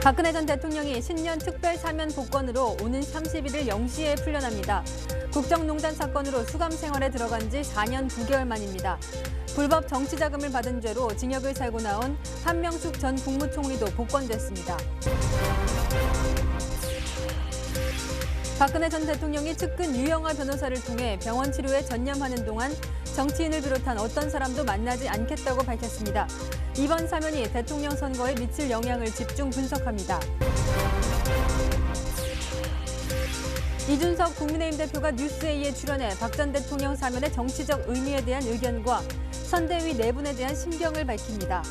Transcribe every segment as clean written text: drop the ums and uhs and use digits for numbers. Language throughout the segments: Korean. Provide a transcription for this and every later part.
박근혜 전 대통령이 신년 특별 사면 복권으로 오는 31일 0시에 풀려납니다. 국정농단 사건으로 수감 생활에 들어간 지 4년 9개월 만입니다. 불법 정치자금을 받은 죄로 징역을 살고 나온 한명숙 전 국무총리도 복권됐습니다. 박근혜 전 대통령이 측근 유영하 변호사를 통해 병원 치료에 전념하는 동안 정치인을 비롯한 어떤 사람도 만나지 않겠다고 밝혔습니다. 이번 사면이 대통령 선거에 미칠 영향을 집중 분석합니다. 이준석 국민의힘 대표가 뉴스A에 출연해 박 전 대통령 사면의 정치적 의미에 대한 의견과 선대위 내분에 대한 심경을 밝힙니다.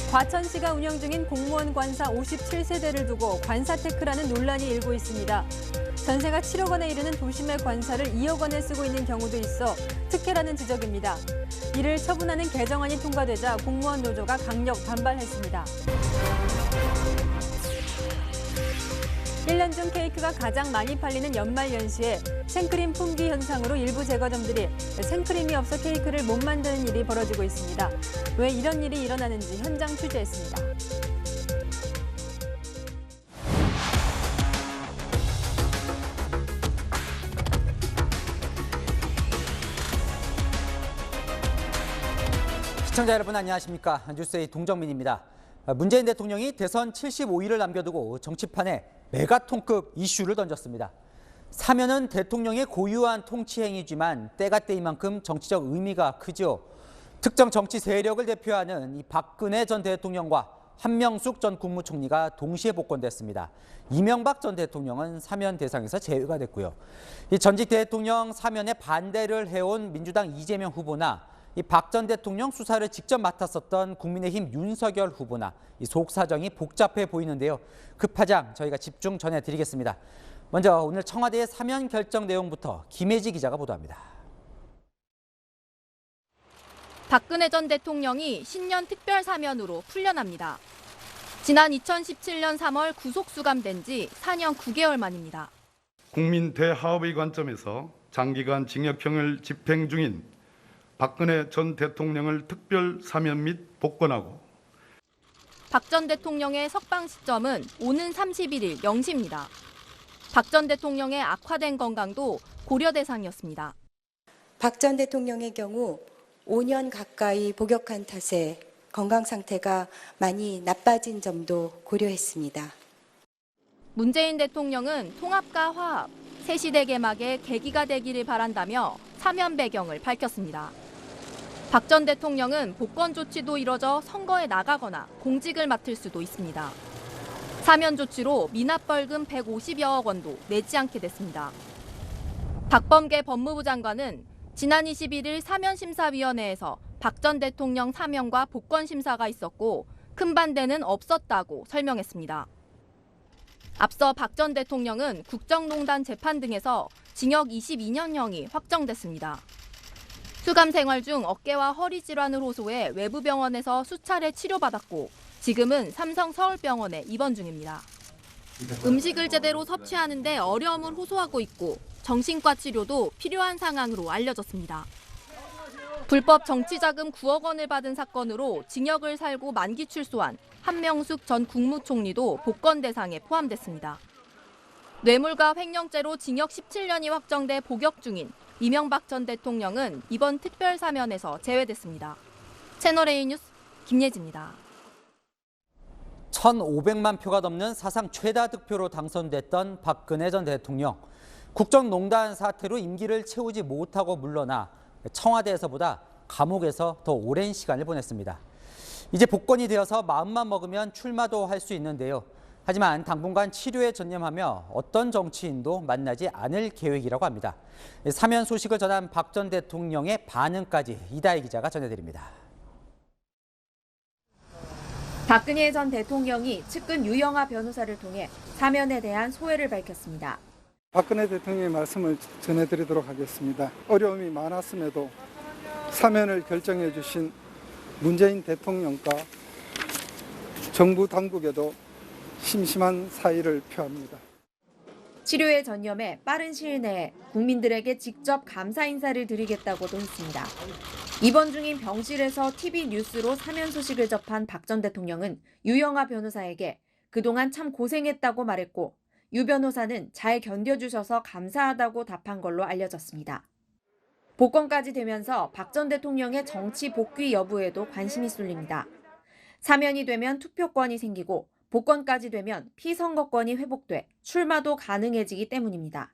과천시가 운영 중인 공무원 관사 57세대를 두고 관사 테크라는 논란이 일고 있습니다. 전세가 7억 원에 이르는 도심의 관사를 2억 원에 쓰고 있는 경우도 있어 특혜라는 지적입니다. 이를 처분하는 개정안이 통과되자 공무원 노조가 강력 반발했습니다. 1년 중 케이크가 가장 많이 팔리는 연말 연시에 생크림 품귀 현상으로 일부 제과점들이 생크림이 없어 케이크를 못 만드는 일이 벌어지고 있습니다. 왜 이런 일이 일어나는지 현장 취재했습니다. 시청자 여러분 안녕하십니까? 뉴스의 동정민입니다. 문재인 대통령이 대선 75일을 남겨두고 정치판에 메가톤급 이슈를 던졌습니다. 사면은 대통령의 고유한 통치 행위지만 때가 때인 만큼 정치적 의미가 크죠. 특정 정치 세력을 대표하는 이 박근혜 전 대통령과 한명숙 전 국무총리가 동시에 복권됐습니다. 이명박 전 대통령은 사면 대상에서 제외가 됐고요. 이 전직 대통령 사면에 반대를 해온 민주당 이재명 후보나 이 박 전 대통령 수사를 직접 맡았었던 국민의힘 윤석열 후보나 이 속사정이 복잡해 보이는데요. 급파장 저희가 집중 전해드리겠습니다. 먼저 오늘 청와대의 사면 결정 내용부터 김혜지 기자가 보도합니다. 박근혜 전 대통령이 신년 특별 사면으로 풀려납니다. 지난 2017년 3월 구속 수감된 지 4년 9개월 만입니다. 국민 대화합의 관점에서 장기간 징역형을 집행 중인 박근혜 전 대통령을 특별 사면 및 복권하고 박 전 대통령의 석방 시점은 오는 31일 0시입니다. 박 전 대통령의 악화된 건강도 고려 대상이었습니다. 박 전 대통령의 경우 5년 가까이 복역한 탓에 건강 상태가 많이 나빠진 점도 고려했습니다. 문재인 대통령은 통합과 화합, 새시대 개막의 계기가 되기를 바란다며 사면 배경을 밝혔습니다. 박 전 대통령은 복권 조치도 이뤄져 선거에 나가거나 공직을 맡을 수도 있습니다. 사면 조치로 미납벌금 150여억 원도 내지 않게 됐습니다. 박범계 법무부 장관은 지난 21일 사면심사위원회에서 박 전 대통령 사면과 복권 심사가 있었고 큰 반대는 없었다고 설명했습니다. 앞서 박 전 대통령은 국정농단 재판 등에서 징역 22년형이 확정됐습니다. 수감 생활 중 어깨와 허리 질환을 호소해 외부 병원에서 수차례 치료받았고 지금은 삼성 서울병원에 입원 중입니다. 음식을 제대로 섭취하는 데 어려움을 호소하고 있고 정신과 치료도 필요한 상황으로 알려졌습니다. 불법 정치자금 9억 원을 받은 사건으로 징역을 살고 만기 출소한 한명숙 전 국무총리도 복권 대상에 포함됐습니다. 뇌물과 횡령죄로 징역 17년이 확정돼 복역 중인 이명박 전 대통령은 이번 특별 사면에서 제외됐습니다. 채널A 뉴스 김예지입니다. 1,500만 표가 넘는 사상 최다 득표로 당선됐던 박근혜 전 대통령. 국정농단 사태로 임기를 채우지 못하고 물러나 청와대에서보다 감옥에서 더 오랜 시간을 보냈습니다. 이제 복권이 되어서 마음만 먹으면 출마도 할 수 있는데요. 하지만 당분간 치료에 전념하며 어떤 정치인도 만나지 않을 계획이라고 합니다. 사면 소식을 전한 박 전 대통령의 반응까지 이다혜 기자가 전해드립니다. 박근혜 전 대통령이 측근 유영하 변호사를 통해 사면에 대한 소회를 밝혔습니다. 박근혜 대통령의 말씀을 전해드리도록 하겠습니다. 어려움이 많았음에도 사면을 결정해 주신 문재인 대통령과 정부 당국에도 심심한 사의를 표합니다. 치료에 전념해 빠른 시일 내에 국민들에게 직접 감사 인사를 드리겠다고도 했습니다. 입원 중인 병실에서 TV 뉴스로 사면 소식을 접한 박 전 대통령은 유영아 변호사에게 그동안 참 고생했다고 말했고, 유 변호사는 잘 견뎌주셔서 감사하다고 답한 걸로 알려졌습니다. 복권까지 되면서 박 전 대통령의 정치 복귀 여부에도 관심이 쏠립니다. 사면이 되면 투표권이 생기고 복권까지 되면 피선거권이 회복돼 출마도 가능해지기 때문입니다.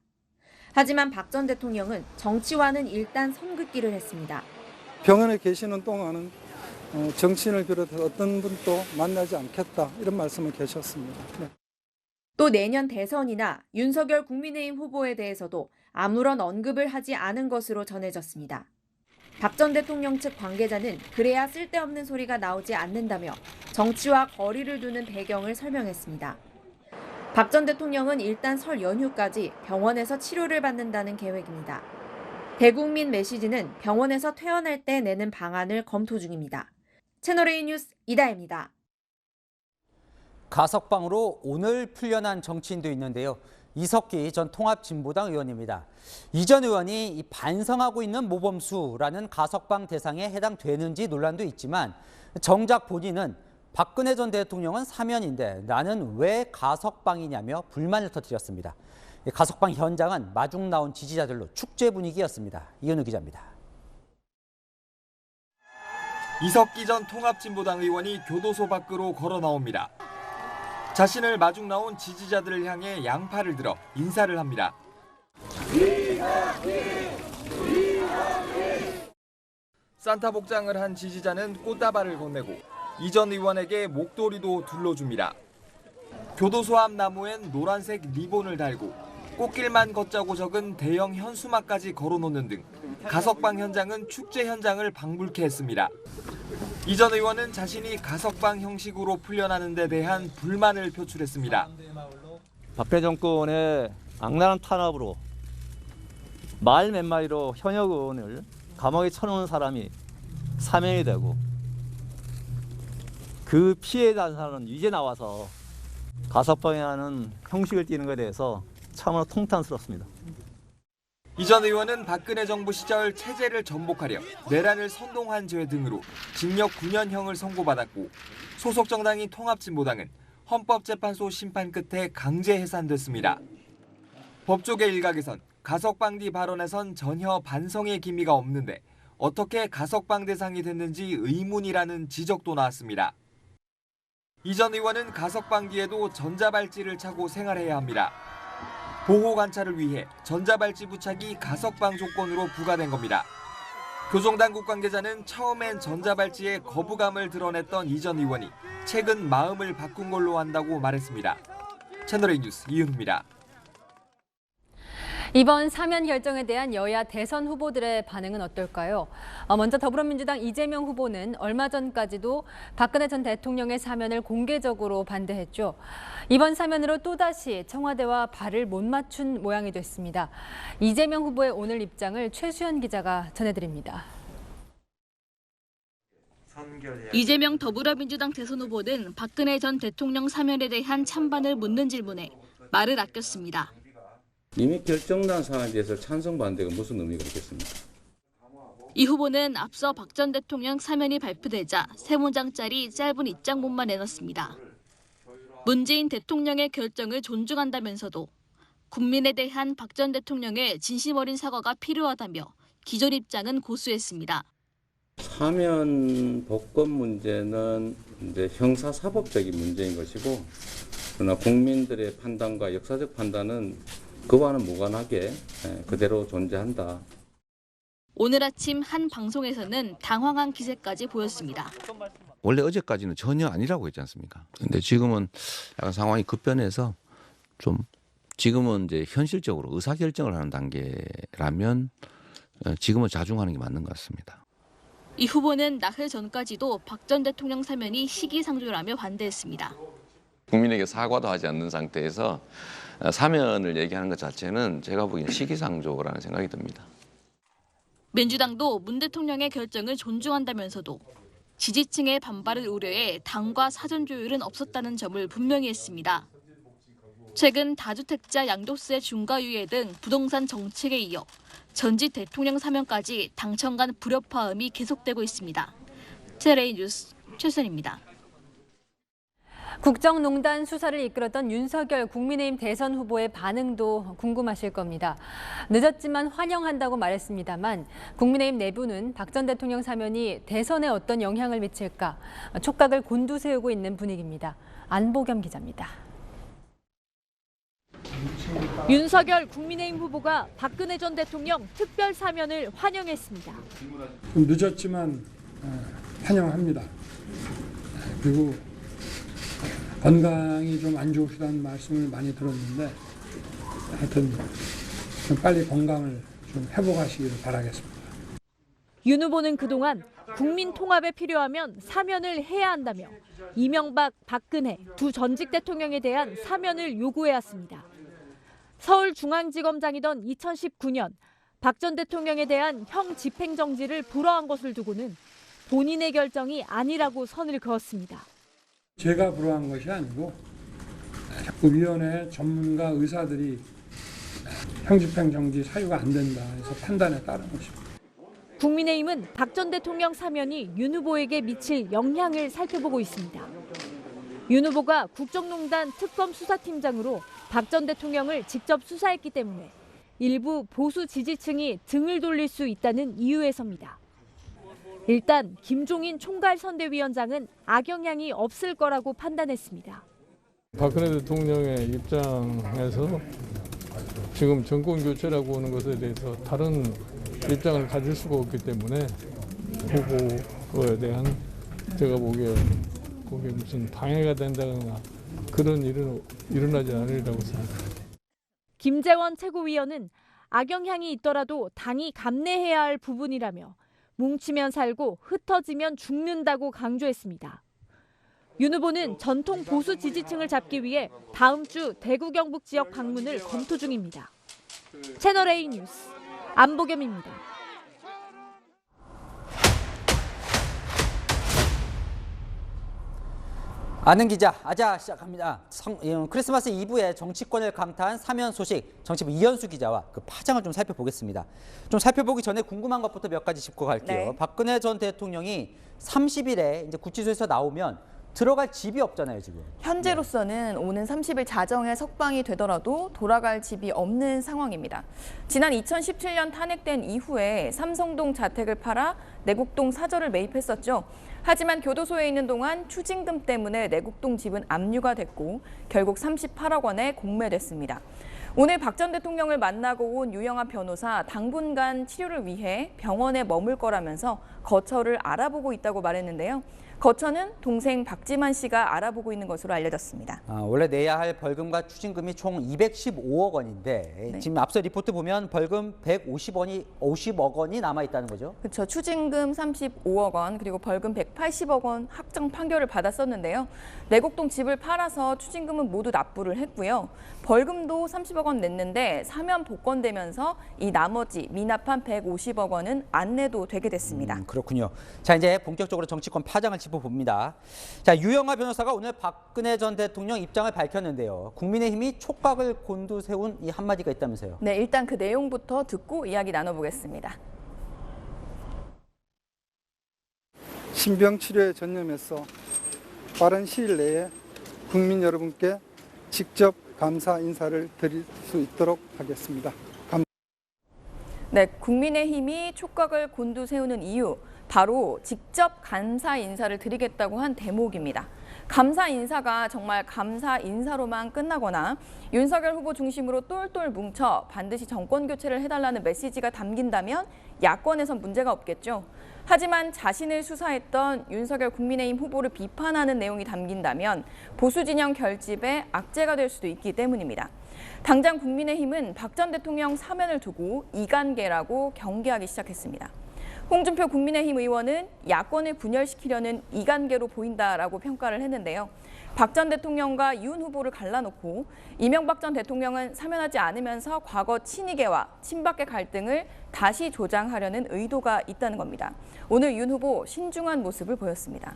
하지만 박 전 대통령은 정치와는 일단 선긋기를 했습니다. 병원에 계시는 동안은 정치인을 비롯해서 어떤 분도 만나지 않겠다 이런 말씀을 계셨습니다. 네. 또 내년 대선이나 윤석열 국민의힘 후보에 대해서도 아무런 언급을 하지 않은 것으로 전해졌습니다. 박 전 대통령 측 관계자는 그래야 쓸데없는 소리가 나오지 않는다며 정치와 거리를 두는 배경을 설명했습니다. 박 전 대통령은 일단 설 연휴까지 병원에서 치료를 받는다는 계획입니다. 대국민 메시지는 병원에서 퇴원할 때 내는 방안을 검토 중입니다. 채널A 뉴스 이다혜입니다. 가석방으로 오늘 풀려난 정치인도 있는데요. 이석기 전 통합진보당 의원입니다. 이 전 의원이 반성하고 있는 모범수라는 가석방 대상에 해당되는지 논란도 있지만 정작 본인은 박근혜 전 대통령은 사면인데 나는 왜 가석방이냐며 불만을 터뜨렸습니다. 가석방 현장은 마중 나온 지지자들로 축제 분위기였습니다. 이현우 기자입니다. 이석기 전 통합진보당 의원이 교도소 밖으로 걸어 나옵니다. 자신을 마중 나온 지지자들을 향해 양팔을 들어 인사를 합니다. 산타 복장을 한 지지자는 꽃다발을 건네고 이 전 의원에게 목도리도 둘러줍니다. 교도소 앞 나무엔 노란색 리본을 달고 꽃길만 걷자고 적은 대형 현수막까지 걸어놓는 등 가석방 현장은 축제 현장을 방불케 했습니다. 이 전 의원은 자신이 가석방 형식으로 풀려나는 데 대한 불만을 표출했습니다. 박근혜 정권의 악랄한 탄압으로 말 몇 마디로 현역 의원을 감옥에 쳐넣는 사람이 사면이 되고 그 피해에 대한 사람은 이제 나와서 가석방이라는 형식을 띠는 것에 대해서 참으로 통탄스럽습니다. 이 전 의원은 박근혜 정부 시절 체제를 전복하려 내란을 선동한 죄 등으로 징역 9년형을 선고받았고 소속 정당인 통합진보당은 헌법재판소 심판 끝에 강제 해산됐습니다. 법조계 일각에선 가석방 뒤 발언에선 전혀 반성의 기미가 없는데 어떻게 가석방 대상이 됐는지 의문이라는 지적도 나왔습니다. 이 전 의원은 가석방 뒤에도 전자발찌를 차고 생활해야 합니다. 보호 관찰을 위해 전자발찌 부착이 가석방 조건으로 부과된 겁니다. 교정당국 관계자는 처음엔 전자발찌에 거부감을 드러냈던 이 전 의원이 최근 마음을 바꾼 걸로 한다고 말했습니다. 채널A 뉴스 이은우입니다. 이번 사면 결정에 대한 여야 대선 후보들의 반응은 어떨까요? 먼저 더불어민주당 이재명 후보는 얼마 전까지도 박근혜 전 대통령의 사면을 공개적으로 반대했죠. 이번 사면으로 또다시 청와대와 발을 못 맞춘 모양이 됐습니다. 이재명 후보의 오늘 입장을 최수연 기자가 전해드립니다. 이재명 더불어민주당 대선 후보는 박근혜 전 대통령 사면에 대한 찬반을 묻는 질문에 말을 아꼈습니다. 이미 결정난 사안에 대해서 찬성 반대가 무슨 의미가 있겠습니까? 이 후보는 앞서 박 전 대통령 사면이 발표되자 3문장짜리 짧은 입장문만 내놨습니다. 문재인 대통령의 결정을 존중한다면서도 국민에 대한 박 전 대통령의 진심 어린 사과가 필요하다며 기존 입장은 고수했습니다. 사면 복권 문제는 이제 형사사법적인 문제인 것이고, 그러나 국민들의 판단과 역사적 판단은 그와는 무관하게 그대로 존재한다. 오늘 아침 한 방송에서는 당황한 기세까지 보였습니다. 원래 어제까지는 전혀 아니라고 했지 않습니까? 근데 지금은 약간 상황이 급변해서 좀 지금은 이제 현실적으로 의사결정을 하는 단계라면 지금은 자중하는 게 맞는 것 같습니다. 이 후보는 나흘 전까지도 박 전 대통령 사면이 시기상조라며 반대했습니다. 국민에게 사과도 하지 않는 상태에서 사면을 얘기하는 것 자체는 제가 보기엔 시기상조라는 생각이 듭니다. 민주당도 문 대통령의 결정을 존중한다면서도 지지층의 반발을 우려해 당과 사전 조율은 없었다는 점을 분명히 했습니다. 최근 다주택자 양도세 중과유예 등 부동산 정책에 이어 전직 대통령 사면까지 당청 간 불협화음이 계속되고 있습니다. TLA 뉴스 최선입니다. 국정농단 수사를 이끌었던 윤석열 국민의힘 대선 후보의 반응도 궁금하실 겁니다. 늦었지만 환영한다고 말했습니다만 국민의힘 내부는 박 전 대통령 사면이 대선에 어떤 영향을 미칠까 촉각을 곤두세우고 있는 분위기입니다. 안보겸 기자입니다. 윤석열 국민의힘 후보가 박근혜 전 대통령 특별 사면을 환영했습니다. 좀 늦었지만 환영합니다. 그리고 건강이 좀 안 좋으시다는 말씀을 많이 들었는데 하여튼 좀 빨리 건강을 좀 회복하시기를 바라겠습니다. 윤 후보는 그동안 국민 통합에 필요하면 사면을 해야 한다며 이명박, 박근혜 두 전직 대통령에 대한 사면을 요구해왔습니다. 서울중앙지검장이던 2019년 박 전 대통령에 대한 형 집행정지를 불허한 것을 두고는 본인의 결정이 아니라고 선을 그었습니다. 제가 불허한 것이 아니고 위원회 전문가 의사들이 형집행정지 사유가 안 된다 해서 판단에 따른 것입니다. 국민의힘은 박 전 대통령 사면이 윤 후보에게 미칠 영향을 살펴보고 있습니다. 윤 후보가 국정농단 특검 수사팀장으로 박 전 대통령을 직접 수사했기 때문에 일부 보수 지지층이 등을 돌릴 수 있다는 이유에서입니다. 일단 김종인 총괄선대위원장은 악영향이 없을 거라고 판단했습니다. 박근혜 대통령의 입장에서 지금 정권 교체라고 하는 것에 대해서 다른 입장을 가질 수가 없기 때문에 후보에 대한 제가 보기에 거기에 무슨 방해가 된다거나 그런 일은 일어나지 않으리라고 생각합니다. 김재원 최고위원은 악영향이 있더라도 당이 감내해야 할 부분이라며 뭉치면 살고 흩어지면 죽는다고 강조했습니다. 윤 후보는 전통 보수 지지층을 잡기 위해 다음 주 대구 경북 지역 방문을 검토 중입니다. 채널A 뉴스 안보겸입니다. 아는 기자, 아자 시작합니다. 크리스마스 이브에 정치권을 강타한 사면 소식, 정치부 이현수 기자와 그 파장을 좀 살펴보겠습니다. 좀 살펴보기 전에 궁금한 것부터 몇 가지 짚고 갈게요. 네. 박근혜 전 대통령이 30일에 이제 구치소에서 나오면 들어갈 집이 없잖아요, 지금. 현재로서는 오는 30일 자정에 석방이 되더라도 돌아갈 집이 없는 상황입니다. 지난 2017년 탄핵된 이후에 삼성동 자택을 팔아 내곡동 사저를 매입했었죠. 하지만 교도소에 있는 동안 추징금 때문에 내곡동 집은 압류가 됐고 결국 38억 원에 공매됐습니다. 오늘 박 전 대통령을 만나고 온 유영하 변호사 당분간 치료를 위해 병원에 머물 거라면서 거처를 알아보고 있다고 말했는데요. 거처는 동생 박지만 씨가 알아보고 있는 것으로 알려졌습니다. 원래 내야 할 벌금과 추징금이 총 215억 원인데 네. 지금 앞서 리포트 보면 벌금 50억 원이 남아 있다는 거죠? 그렇죠. 추징금 35억 원 그리고 벌금 180억 원 확정 판결을 받았었는데요. 내곡동 집을 팔아서 추징금은 모두 납부를 했고요. 벌금도 30억 원 냈는데 사면 복권되면서 이 나머지 미납한 150억 원은 안 내도 되게 됐습니다. 그렇군요. 자, 이제 본격적으로 정치권 파장을 짚어봅니다. 자, 유영하 변호사가 오늘 박근혜 전 대통령 입장을 밝혔는데요. 국민의힘이 촉각을 곤두세운 이 한마디가 있다면서요. 네, 일단 그 내용부터 듣고 이야기 나눠보겠습니다. 신병 치료에 전념해서 빠른 시일 내에 국민 여러분께 직접 감사 인사를 드릴 수 있도록 하겠습니다. 네, 국민의힘이 촉각을 곤두세우는 이유, 바로 직접 감사 인사를 드리겠다고 한 대목입니다. 감사 인사가 정말 감사 인사로만 끝나거나 윤석열 후보 중심으로 똘똘 뭉쳐 반드시 정권 교체를 해달라는 메시지가 담긴다면 야권에선 문제가 없겠죠. 하지만 자신을 수사했던 윤석열 국민의힘 후보를 비판하는 내용이 담긴다면 보수 진영 결집의 악재가 될 수도 있기 때문입니다. 당장 국민의힘은 박 전 대통령 사면을 두고 이간계라고 경계하기 시작했습니다. 홍준표 국민의힘 의원은 야권을 분열시키려는 이간계로 보인다라고 평가를 했는데요. 박 전 대통령과 윤 후보를 갈라놓고 이명박 전 대통령은 사면하지 않으면서 과거 친이계와 친박계 갈등을 다시 조장하려는 의도가 있다는 겁니다. 오늘 윤 후보 신중한 모습을 보였습니다.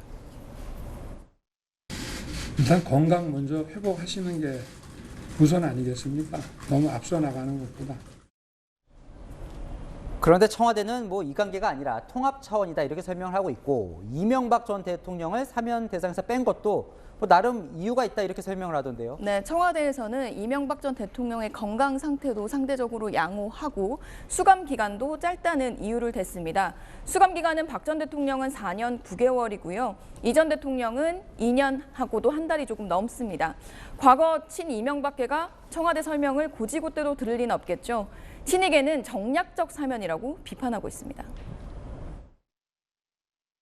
일단 건강 먼저 회복하시는 게 우선 아니겠습니까? 너무 앞서 나가는 것보다. 그런데 청와대는 뭐 이관계가 아니라 통합 차원이다 이렇게 설명을 하고 있고 이명박 전 대통령을 사면 대상에서 뺀 것도 뭐 나름 이유가 있다 이렇게 설명을 하던데요. 네, 청와대에서는 이명박 전 대통령의 건강 상태도 상대적으로 양호하고 수감 기간도 짧다는 이유를 댔습니다. 수감 기간은 박 전 대통령은 4년 9개월이고요. 이 전 대통령은 2년하고도 한 달이 조금 넘습니다. 과거 친이명박계가 청와대 설명을 고지고대로 들을 리는 없겠죠. 친이계는 정략적 사면이라고 비판하고 있습니다.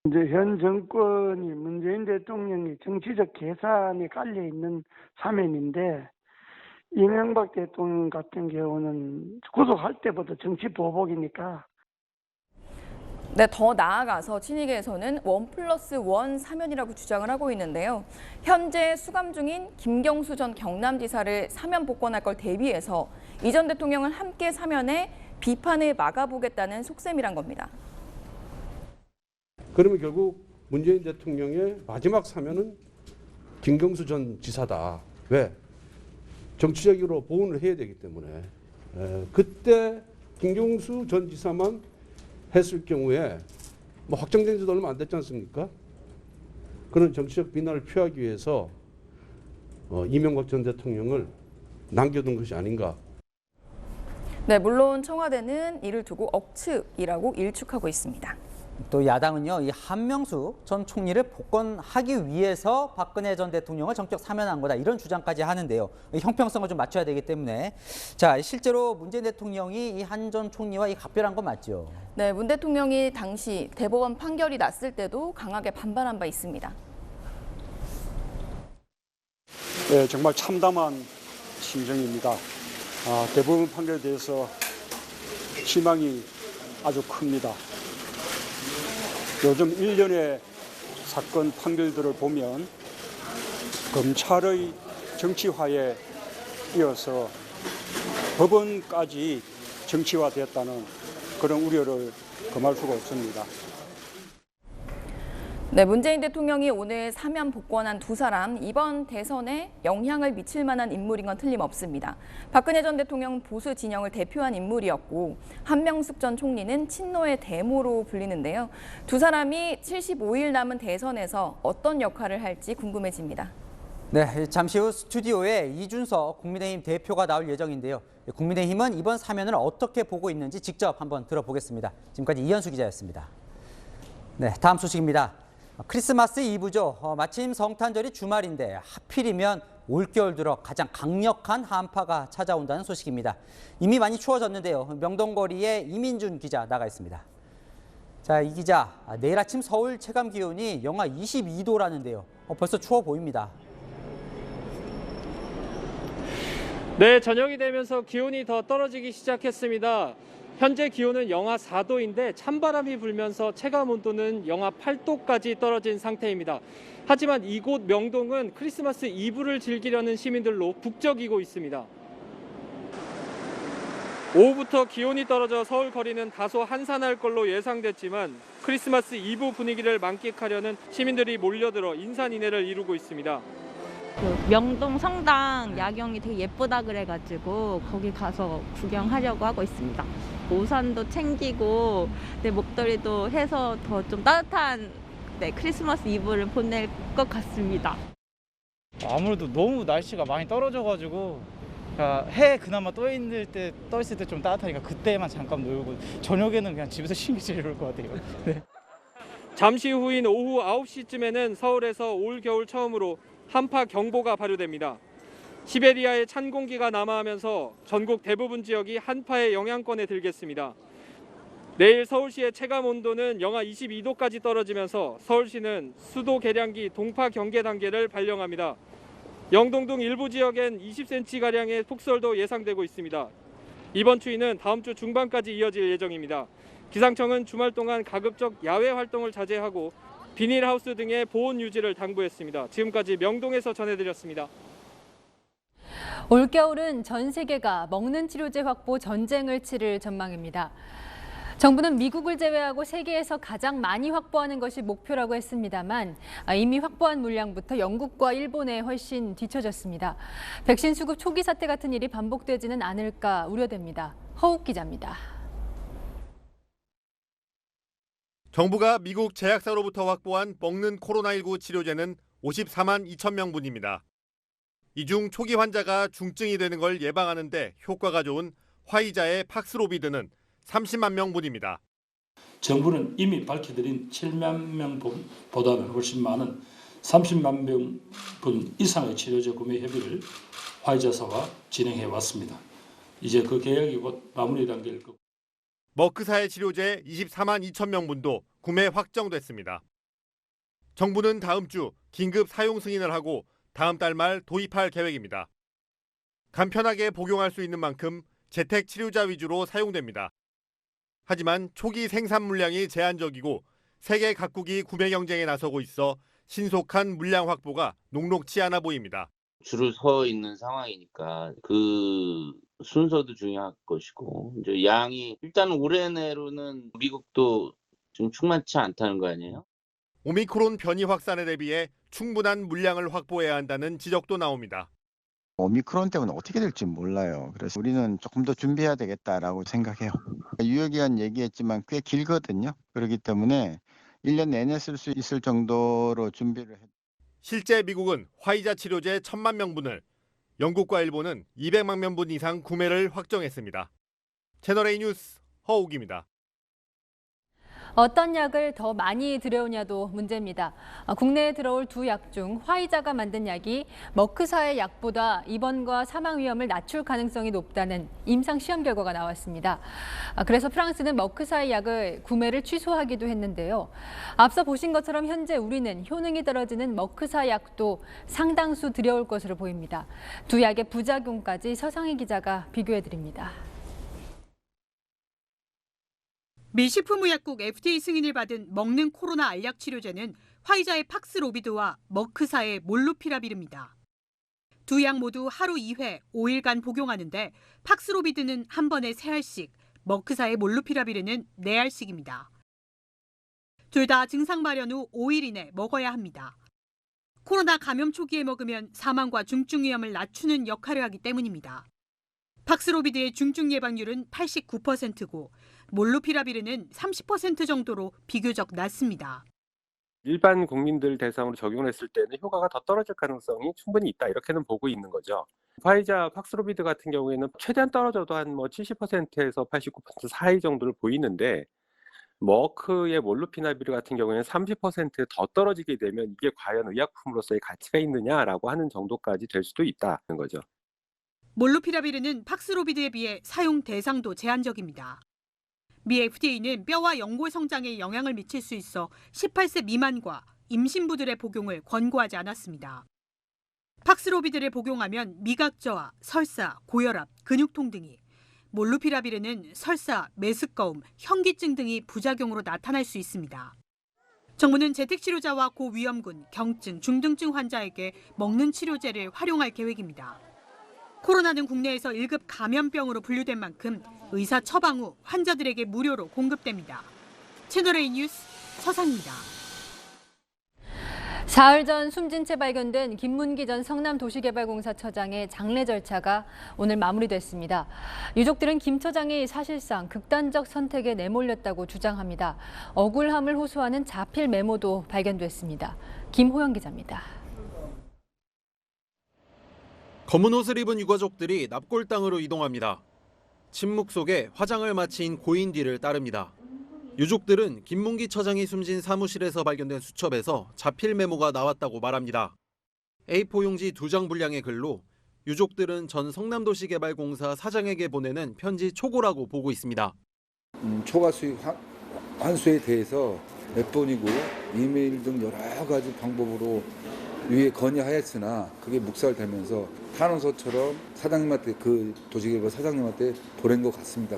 이제 현 정권이 문재인 대통령의 정치적 계산에 깔려 있는 사면인데 이명박 대통령 같은 경우는 구속할 때부터 정치 보복이니까. 네, 더 나아가서 친이계에서는 1+1 사면이라고 주장을 하고 있는데요. 현재 수감 중인 김경수 전 경남지사를 사면 복권할 걸 대비해서 이 전 대통령을 함께 사면해 비판을 막아보겠다는 속셈이란 겁니다. 그러면 결국 문재인 대통령의 마지막 사면은 김경수 전 지사다. 왜? 정치적으로 보훈을 해야 되기 때문에. 그때 김경수 전 지사만 했을 경우에 뭐 확정된 지도 얼마 안 됐지 않습니까? 그런 정치적 비난을 피하기 위해서 이명박 전 대통령을 남겨둔 것이 아닌가. 네, 물론 청와대는 이를 두고 억측이라고 일축하고 있습니다. 또 야당은요, 이 한명숙 전 총리를 복권하기 위해서 박근혜 전 대통령을 정적 사면한 거다 이런 주장까지 하는데요. 형평성을 좀 맞춰야 되기 때문에 자 실제로 문재인 대통령이 이 한 전 총리와 이 각별한 건 맞죠? 네, 문 대통령이 당시 대법원 판결이 났을 때도 강하게 반발한 바 있습니다. 네, 정말 참담한 심정입니다. 대법원 판결에 대해서 실망이 아주 큽니다. 요즘 일련의 사건 판결들을 보면 검찰의 정치화에 이어서 법원까지 정치화됐다는 그런 우려를 금할 수가 없습니다. 네, 문재인 대통령이 오늘 사면 복권한 두 사람, 이번 대선에 영향을 미칠 만한 인물인 건 틀림없습니다. 박근혜 전 대통령은 보수 진영을 대표한 인물이었고 한명숙 전 총리는 친노의 대모로 불리는데요. 두 사람이 75일 남은 대선에서 어떤 역할을 할지 궁금해집니다. 네, 잠시 후 스튜디오에 이준석 국민의힘 대표가 나올 예정인데요. 국민의힘은 이번 사면을 어떻게 보고 있는지 직접 한번 들어보겠습니다. 지금까지 이현수 기자였습니다. 네, 다음 소식입니다. 크리스마스 이브죠. 마침 성탄절이 주말인데 하필이면 올겨울 들어 가장 강력한 한파가 찾아온다는 소식입니다. 이미 많이 추워졌는데요. 명동거리에 이민준 기자 나가 있습니다. 자, 이 기자, 내일 아침 서울 체감 기온이 영하 22도라는데요. 벌써 추워 보입니다. 네, 저녁이 되면서 기온이 더 떨어지기 시작했습니다. 현재 기온은 영하 4도인데 찬바람이 불면서 체감 온도는 영하 8도까지 떨어진 상태입니다. 하지만 이곳 명동은 크리스마스 이브를 즐기려는 시민들로 북적이고 있습니다. 오후부터 기온이 떨어져 서울 거리는 다소 한산할 걸로 예상됐지만 크리스마스 이브 분위기를 만끽하려는 시민들이 몰려들어 인산인해를 이루고 있습니다. 명동 성당 야경이 되게 예쁘다 그래가지고 거기 가서 구경하려고 하고 있습니다. 우산도 챙기고 목도리도 해서 더 좀 따뜻한 크리스마스 이브를 보낼 것 같습니다. 아무래도 너무 날씨가 많이 떨어져가지고 해 그나마 떠 있을 때 좀 따뜻하니까 그때만 잠깐 놀고 저녁에는 그냥 집에서 쉬기 제일 좋을 것 같아요. 네. 잠시 후인 오후 9시쯤에는 서울에서 올 겨울 처음으로 한파 경보가 발효됩니다. 시베리아의 찬 공기가 남하하면서 전국 대부분 지역이 한파의 영향권에 들겠습니다. 내일 서울시의 체감 온도는 영하 22도까지 떨어지면서 서울시는 수도 계량기 동파 경계 단계를 발령합니다. 영동 등 일부 지역엔 20cm가량의 폭설도 예상되고 있습니다. 이번 추위는 다음 주 중반까지 이어질 예정입니다. 기상청은 주말 동안 가급적 야외 활동을 자제하고 비닐하우스 등의 보온 유지를 당부했습니다. 지금까지 명동에서 전해드렸습니다. 올겨울은 전 세계가 먹는 치료제 확보 전쟁을 치를 전망입니다. 정부는 미국을 제외하고 세계에서 가장 많이 확보하는 것이 목표라고 했습니다만 이미 확보한 물량부터 영국과 일본에 훨씬 뒤처졌습니다. 백신 수급 초기 사태 같은 일이 반복되지는 않을까 우려됩니다. 허욱 기자입니다. 정부가 미국 제약사로부터 확보한 먹는 코로나19 치료제는 54만 2천 명분입니다. 이 중 초기 환자가 중증이 되는 걸 예방하는 데 효과가 좋은 화이자의 팍스로비드는 30만 명분입니다. 정부는 이미 밝혀드린 7만 명보다는 훨씬 많은 30만 명분 이상의 치료제 구매 협의를 화이자사와 진행해 왔습니다. 이제 그 계약이 곧 마무리 단계일 거고. 머크사의 치료제 24만 2천 명분도 구매 확정됐습니다. 정부는 다음 주 긴급 사용 승인을 하고 다음 달 말 도입할 계획입니다. 간편하게 복용할 수 있는 만큼 재택 치료자 위주로 사용됩니다. 하지만 초기 생산 물량이 제한적이고 세계 각국이 구매 경쟁에 나서고 있어 신속한 물량 확보가 녹록치 않아 보입니다. 줄을 서 있는 상황이니까 그 순서도 중요할 것이고 이제 양이 일단 올해 내로는 미국도 좀 충만치 않다는 거 아니에요? 오미크론 변이 확산에 대비해 충분한 물량을 확보해야 한다는 지적도 나옵니다. 오미크론 때문에 어떻게 될지 몰라요. 그래서 우리는 조금 더 준비해야 되겠다라고 생각해요. 유효기간 얘기했지만 꽤 길거든요. 그렇기 때문에 1년 내내 쓸 수 있을 정도로 준비를 해요. 실제 미국은 화이자 치료제 1,000만 명분을, 영국과 일본은 200만 명분 이상 구매를 확정했습니다. 채널A 뉴스 허욱입니다. 어떤 약을 더 많이 들여오냐도 문제입니다. 국내에 들어올 두 약 중 화이자가 만든 약이 머크사의 약보다 입원과 사망 위험을 낮출 가능성이 높다는 임상 시험 결과가 나왔습니다. 그래서 프랑스는 머크사의 약을 구매를 취소하기도 했는데요. 앞서 보신 것처럼 현재 우리는 효능이 떨어지는 머크사 약도 상당수 들여올 것으로 보입니다. 두 약의 부작용까지 서상희 기자가 비교해드립니다. 미 식품의약국 FDA 승인을 받은 먹는 코로나 알약 치료제는 화이자의 팍스로비드와 머크사의 몰루피라빌입니다. 두 약 모두 하루 2회 5일간 복용하는데 팍스로비드는 한 번에 3알씩, 머크사의 몰루피라빌은 4알씩입니다. 둘 다 증상 발현 후 5일 이내 먹어야 합니다. 코로나 감염 초기에 먹으면 사망과 중증 위험을 낮추는 역할을 하기 때문입니다. 팍스로비드의 중증 예방률은 89%고 몰루피라비르는 30% 정도로 비교적 낮습니다. 일반 국민들 대상으로 적용을 했을 때는 효과가 더 떨어질 가능성이 충분히 있다, 이렇게는 보고 있는 거죠. 화이자 팍스로비드 같은 경우에는 최대한 떨어져도 한 70%에서 89% 사이 정도를 보이는데 머크의 몰루피라비르 같은 경우에는 30% 더 떨어지게 되면 이게 과연 의약품으로서의 가치가 있느냐라고 하는 정도까지 될 수도 있다는 거죠. 몰루피라비르는 팍스로비드에 비해 사용 대상도 제한적입니다. 미 FDA는 뼈와 연골 성장에 영향을 미칠 수 있어 18세 미만과 임신부들의 복용을 권고하지 않았습니다. 팍스로비드를 복용하면 미각저하, 설사, 고혈압, 근육통 등이, 몰루피라비르는 설사, 메스꺼움, 현기증 등이 부작용으로 나타날 수 있습니다. 정부는 재택치료자와 고위험군, 경증, 중등증 환자에게 먹는 치료제를 활용할 계획입니다. 코로나는 국내에서 1급 감염병으로 분류된 만큼 의사 처방 후 환자들에게 무료로 공급됩니다. 채널A 뉴스 서상입니다. 사흘 전 숨진 채 발견된 김문기 전 성남도시개발공사 처장의 장례 절차가 오늘 마무리됐습니다. 유족들은 김 처장이 사실상 극단적 선택에 내몰렸다고 주장합니다. 억울함을 호소하는 자필 메모도 발견됐습니다. 김호영 기자입니다. 검은 옷을 입은 유가족들이 납골당으로 이동합니다. 침묵 속에 화장을 마친 고인 뒤를 따릅니다. 유족들은 김문기 처장이 숨진 사무실에서 발견된 수첩에서 자필 메모가 나왔다고 말합니다. A4 용지 2장 분량의 글로 유족들은 전 성남도시개발공사 사장에게 보내는 편지 초고라고 보고 있습니다. 초과 수익 환수에 대해서 몇 번이고 이메일 등 여러 가지 방법으로 위에 건의하였으나 그게 묵살되면서 탄원서처럼 사장님한테, 그 도시개발 사장님한테 보낸 것 같습니다.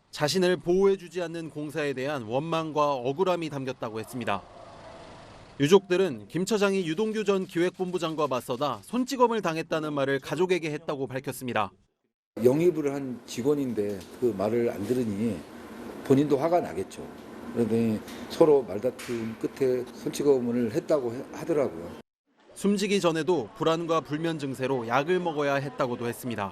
자신을 보호해주지 않는 공사에 대한 원망과 억울함이 담겼다고 했습니다. 유족들은 김 처장이 유동규 전 기획본부장과 맞서다 손찌검을 당했다는 말을 가족에게 했다고 밝혔습니다. 영입을 한 직원인데 그 말을 안 들으니 본인도 화가 나겠죠. 그러더니 서로 말다툼 끝에 손찌검을 했다고 하더라고요. 숨지기 전에도 불안과 불면 증세로 약을 먹어야 했다고도 했습니다.